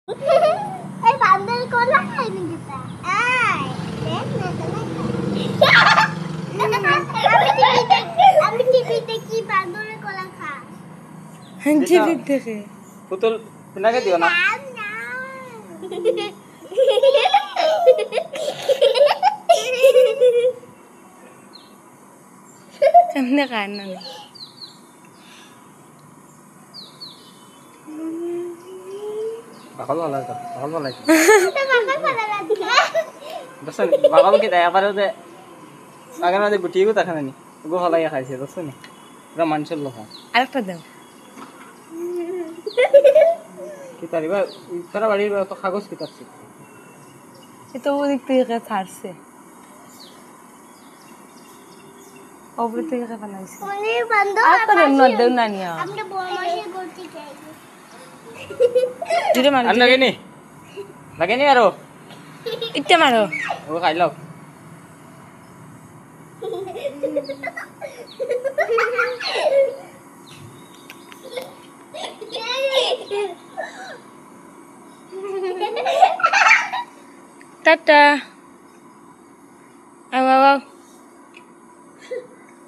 এই বান্দর কোলা খাই নাকি তা আয় দেখ না আমি টিভিতে কি বান্দরের কোলা খাই টিভি দেখে পুতুল পিনাকে দিও না এমনি খায় না bakal wala ka bakal wala ka bakal pala lagi dosan bakal kita ya pare de agar na de buti ko takhana ni go hala ya khaise dosan ni ra manchal lo ha আরেকটা দাও kita riba tara bari to kagos kitab se এটা ওদিক থেকে ছাড়ছে ওপর থেকে ফেলাইছে মানে বান্দর আরেকটা দেও না নিয়া আমরা বড় মাসে করতে চাই দিরে মারো an lagi ni aro ইটটা মারো o khai lo টাটা আও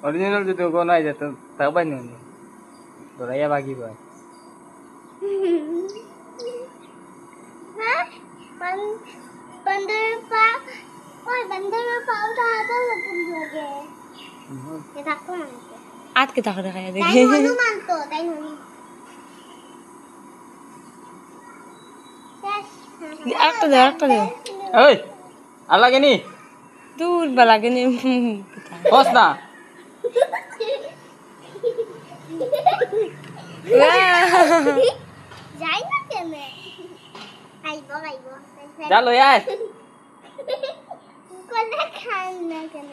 original jodi go nai jata ta bai ni doraya bagi bai হ্যাঁ বান্দর পা ওই বান্দরের পাউটা হাতে লাগে এ থাকতো না আজকে তাকে খাইয়া তাই দেখি হনুমান তো তাই হনুমান আরেকটা দাও oi an lagi ni দূর বালাগে নি bos na যাই না কেন আইবো ja lo ya কোলা খান না কেন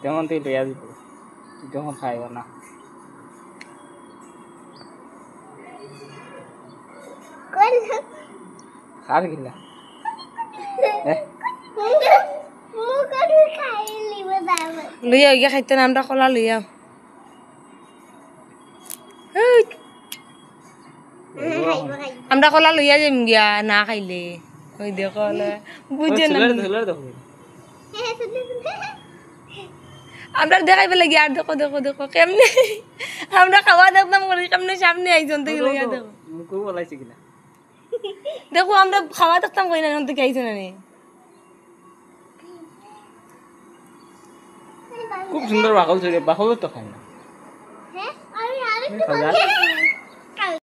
তেমন তুই লইয়া দিব যখন খাইব না কোলা খার গিলা মুখে খাই লিব দাও লইয়া গিয়া খাইতে না আমরা কলা লইয়া আমরা কলা লইয়া যাম গিয়া না খাইলে ওই দেখো কলা বুঝে না ধুলার দেখো আমরা দেখাই পেলে গিয়া আর দেখো দেখো দেখো কেমনে আমরা খাওয়া দেখতাম করি কেমনে সামনে আইজন থেকে লইয়া দেখো মুকু বলাইছে কিনা দেখো আমরা খাওয়া দেখতাম কই না এখন থেকে আইছো না নি খুব সুন্দর বাকল ছিল বাকল তো খাই না হ্যাঁ আমি আরেকটু খাওয়া